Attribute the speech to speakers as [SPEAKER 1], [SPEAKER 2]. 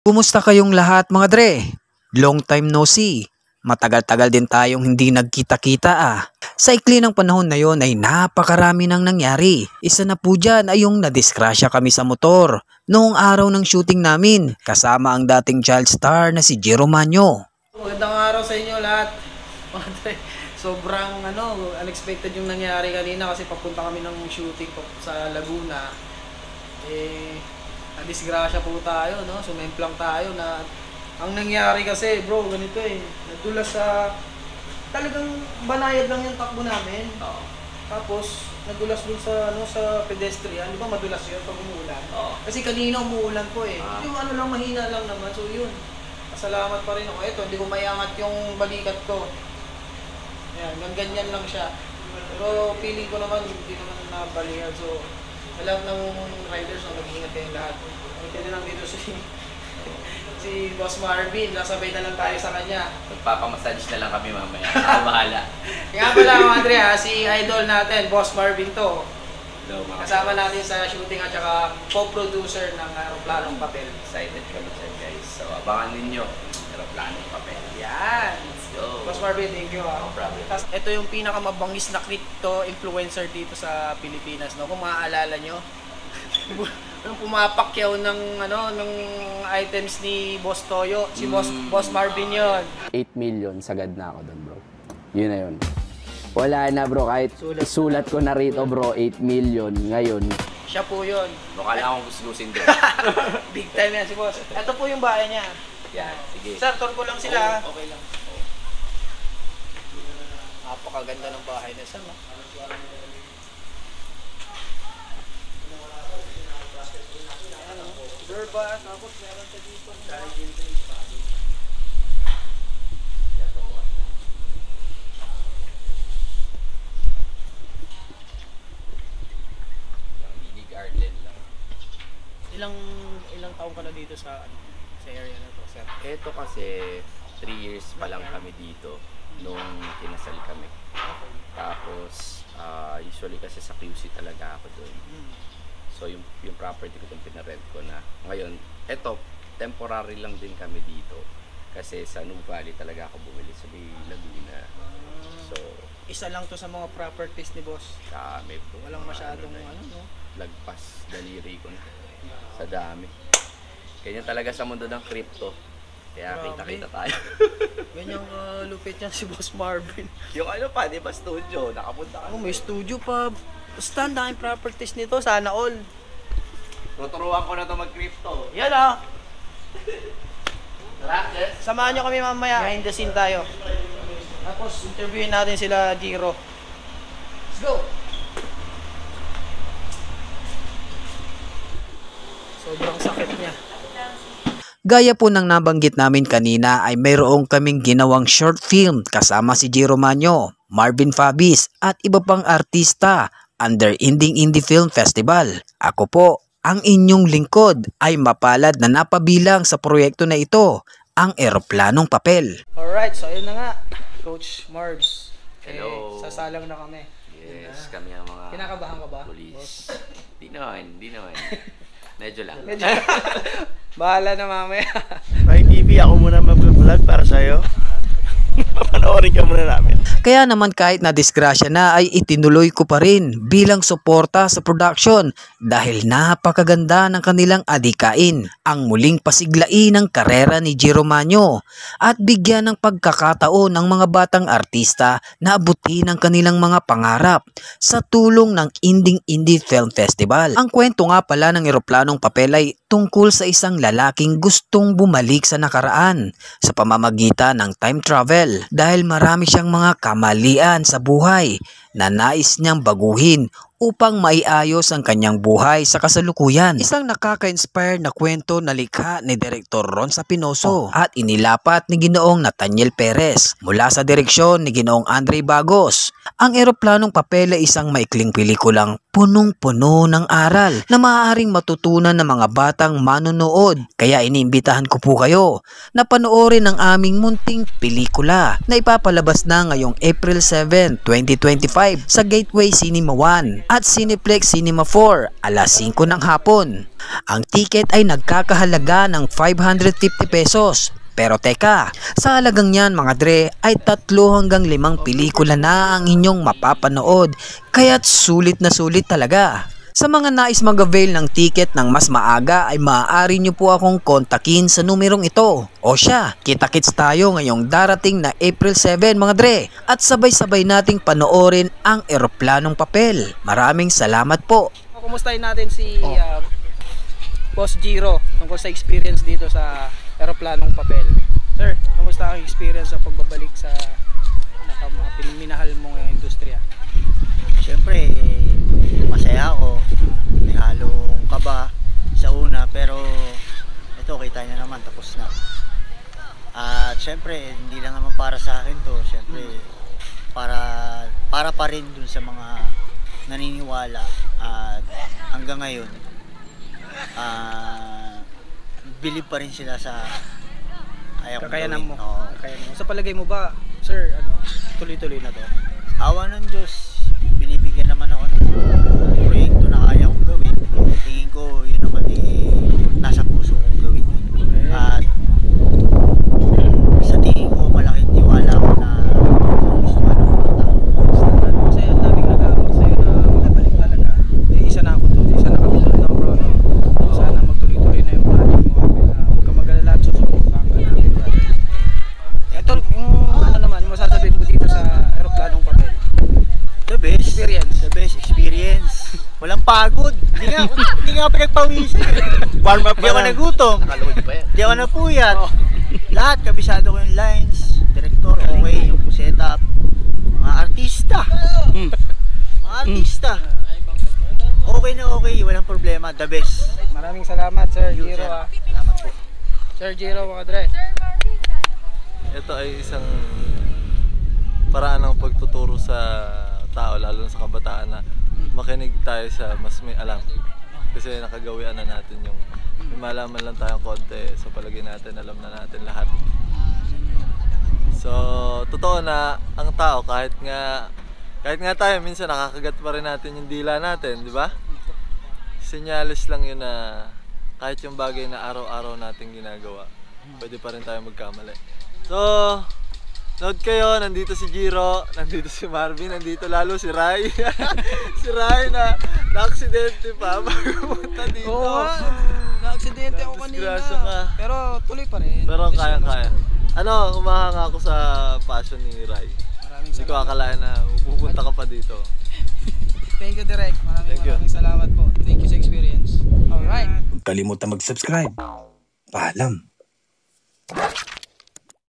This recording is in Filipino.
[SPEAKER 1] Kumusta kayong lahat mga dre? Long time no see. Matagal-tagal din tayong hindi nagkita-kita ah. Sa ikli ng panahon na yon ay napakarami nang nangyari. Isa na po dyan ay yung nadiskrasya kami sa motor noong araw ng shooting namin kasama ang dating child star na si Jero Manyo.
[SPEAKER 2] Magandang araw sa inyo lahat. Sobrang unexpected yung nangyari kanina kasi papunta kami ng shooting sa Laguna. Nadisgrasya po tayo, no? Sumemplang tayo na ang nangyari kasi, bro, ganito nadulas sa talagang banayad lang yung takbo namin. Tapos nadulas dun sa sa pedestrian. Di ba madulas 'yun pag umuulan? Kasi kanina umuulan po Yung lang mahina lang naman. So yun. Pasalamat pa rin ako. Ito, hindi ko maiangat yung balikat ko. Ayan, ganyan lang siya. Pero feeling ko naman hindi naman nabalikan. So lahat ng riders nag-iingat kayong lahat. Ito lang dito si Boss Marvin, nasabay na lang tayo sa kanya.
[SPEAKER 3] Magpapamassage na lang kami mamaya. Ako bahala.
[SPEAKER 2] Kaya pala mga Andre si idol natin, Boss Marvin to.
[SPEAKER 3] Hello,
[SPEAKER 2] Kasama natin sa shooting at saka co-producer ng Aeroplanong Papel.
[SPEAKER 3] Excited kami dyan guys. So abangan ninyo. Aeroplanong Papel.
[SPEAKER 2] Yan!
[SPEAKER 3] Let's go!
[SPEAKER 2] Boss Marvin, thank you.
[SPEAKER 3] No problem.
[SPEAKER 2] Ito yung pinakamabangis na crypto influencer dito sa Pilipinas. No? Kung maaalala nyo, yung pumapakyaw ng items ni Boss Toyo, si Boss Marvin yon.
[SPEAKER 4] 8 million sagad na ako doon, bro. Yun na yun. Wala na, bro. Kahit sulat ko na rito, bro, 8 million. Ngayon,
[SPEAKER 2] Siya po yun.
[SPEAKER 3] Mukha lang akong gustusin doon.
[SPEAKER 2] Big time yan si Boss. Ito po yung bahay niya. Yan.
[SPEAKER 3] Sige.
[SPEAKER 2] Sir, tour ko lang sila.
[SPEAKER 3] Okay lang.
[SPEAKER 2] Napakaganda ng bahay na sir. No? Verba, tapos meron sa dito.
[SPEAKER 3] Mini garden lang.
[SPEAKER 2] Ilang taon ka na dito sa area na to, sir?
[SPEAKER 3] Ito kasi 3 years pa lang kami dito nung kinasal kami. Tapos usually kasi sa QC talaga ako doon. So yung property ko itong pinarent ko na. Ngayon, eto, temporary lang din kami dito. Kasi sa New Valley talaga ako bumili sa Laguna. So,
[SPEAKER 2] Isa lang to sa mga properties ni Boss.
[SPEAKER 3] kami po.
[SPEAKER 2] Walang masyadong no?
[SPEAKER 3] Lagpas, daliri ko na. Sa dami. Ganyan talaga sa mundo ng crypto. Kaya
[SPEAKER 2] Grabe.
[SPEAKER 3] kita-kita tayo.
[SPEAKER 2] Ganyang lupit yan si Boss Marvin.
[SPEAKER 3] Yung pa, di ba studio? Nakapunta ka.
[SPEAKER 2] May studio pa. Basta ang daming properties nito. Sana all.
[SPEAKER 3] Tuturuan ko na to mag-crypto.
[SPEAKER 2] Yan
[SPEAKER 3] Tara, yes.
[SPEAKER 2] Samahan nyo kami mamaya. Behind the scene tayo. Tapos interviewin natin sila Jero. Let's go! Sobrang sakit niya.
[SPEAKER 1] Gaya po ng nabanggit namin kanina ay mayroong kaming ginawang short film kasama si Jero Manyo, Marvin Fabis at iba pang artista under Inding Indie Film Festival. Ako po, ang inyong lingkod ay mapalad na napabilang sa proyekto na ito, ang Aeroplanong Papel.
[SPEAKER 2] Alright, so ayun na nga. Coach Marbs.
[SPEAKER 3] Hello.
[SPEAKER 2] Sasalang na kami.
[SPEAKER 3] Yes, kami ang mga
[SPEAKER 2] Kinakabahan ka ba?
[SPEAKER 3] police. Di naman. Medyo lang.
[SPEAKER 2] Bahala na mamaya.
[SPEAKER 5] May TV, ako muna mag-vlog para sa'yo. Papanoorin ka muna namin.
[SPEAKER 1] Kaya naman kahit na disgrasya na ay itinuloy ko pa rin bilang suporta sa production dahil napakaganda ng kanilang adikain ang muling pasiglain ng karera ni Jero Manyo at bigyan ng pagkakataon ng mga batang artista na abutin ang kanilang mga pangarap sa tulong ng Inding Indie Film Festival. Ang kwento nga pala ng Aeroplanong Papel ay tungkol sa isang lalaking gustong bumalik sa nakaraan sa pamamagitan ng time travel dahil marami siyang mga kamalian sa buhay na nais niyang baguhin upang maiayos ang kanyang buhay sa kasalukuyan. Isang nakaka-inspire na kwento na likha ni Direktor Ron Sapinoso at inilapat ni Ginoong Nathaniel Perez mula sa direksyon ni Ginoong Andre Bagos. Ang Aeroplanong Papel ay isang maikling pelikulang punong-puno ng aral na maaaring matutunan ng mga batang manonood. Kaya iniimbitahan ko po kayo na panoorin ang aming munting pelikula na ipapalabas na ngayong April 7, 2025 5 sa Gateway Cinema 1 at Cineplex Cinema 4 alas 5 ng hapon. Ang ticket ay nagkakahalaga ng 550 pesos. Pero teka, sa halagang yan mga dre ay 3 hanggang 5 pelikula na ang inyong mapapanood, kaya't sulit na sulit talaga. Sa mga nais mag-avail ng ticket ng mas maaga ay maaari nyo po akong kontakin sa numerong ito. O siya, kita-kits tayo ngayong darating na April 7 mga dre at sabay-sabay nating panoorin ang Eroplanong Papel. Maraming salamat po.
[SPEAKER 2] Kumustahin natin si Boss Jiro tungkol sa experience dito sa Eroplanong Papel. Sir, kamusta ang experience sa pagbabalik sa mga piniminahal mong industriya?
[SPEAKER 5] Siyempre, masaya ako. May halong kaba sa una, pero ito, kita niya naman, tapos na. At siyempre, hindi lang naman para sa akin to. Siyempre, para pa rin dun sa mga naniniwala. At hanggang ngayon, believe pa rin sila sa
[SPEAKER 2] kakayanan mo.
[SPEAKER 5] Oo.
[SPEAKER 2] Kakayanan mo. Sa palagay mo ba, sir, tuloy-tuloy na to?
[SPEAKER 5] Awa ng Diyos, binibigyan naman ako ng proyekto na kaya kong gawin. Tingin ko yun naman nasa puso kong gawin yun. At sa tingin ko malaking tiwala ako na gusto ka ng mga tao.
[SPEAKER 2] Kasi ang daming nag-aabang sa'yo na magabalik talaga. Isa na ako doon, isa na kami doon ng bro. Sana magtuloy-tuloy na yung project mo. Huwag ka mag-alala at susubukan ka namin, brother. Ito, yung naman, masasabihin ko dito sa Eroplanong Papel.
[SPEAKER 5] The best
[SPEAKER 2] Experience.
[SPEAKER 5] The best experience. Walang pagod. Hindi nga pinagpawisan.
[SPEAKER 3] Warm up
[SPEAKER 5] Hindi ako nagutom.
[SPEAKER 3] Nakaluhod pa yan.
[SPEAKER 5] Hindi ako napuyat. Lahat, kabisado ko yung lines. Director, okay. Yung setup. Mga artista. Mga artista. Okay na okay. Walang problema. The best.
[SPEAKER 2] Maraming salamat, Sir
[SPEAKER 5] You,
[SPEAKER 2] Jiro.
[SPEAKER 5] sir. Salamat po.
[SPEAKER 2] Sir Jiro, mga dre.
[SPEAKER 6] Ito ay isang paraan ng pagtuturo sa tao, lalo na sa kabataan, na makinig tayo sa mas may alam. Kasi nakagawian na natin yung may malaman lang tayong konti, sa palagay natin alam na natin lahat. So, totoo na ang tao, kahit nga tayo minsan nakakagat pa rin natin yung dila natin, di ba? Senyales lang yun na kahit yung bagay na araw-araw natin ginagawa, pwede pa rin tayo magkamali. So, nood kayo, nandito si Jiro, nandito si Marvin, nandito lalo si Rai. Si Rai na aksidente pa bago pumunta dito.
[SPEAKER 2] Oo nga. Na-aksidente ako kanina.
[SPEAKER 6] Disgrasya ka.
[SPEAKER 2] Pero tuloy pa rin.
[SPEAKER 6] Pero kaya-kaya. Humahanga ako sa passion ni Rai.
[SPEAKER 2] Maraming
[SPEAKER 6] Hindi ko
[SPEAKER 2] salamat.
[SPEAKER 6] akalain na pupunta ka pa dito.
[SPEAKER 2] Thank you, Direk.
[SPEAKER 6] Thank you.
[SPEAKER 2] Maraming salamat po. Thank you sa experience. Alright.
[SPEAKER 7] Huwag kalimutan mag-subscribe. Paalam.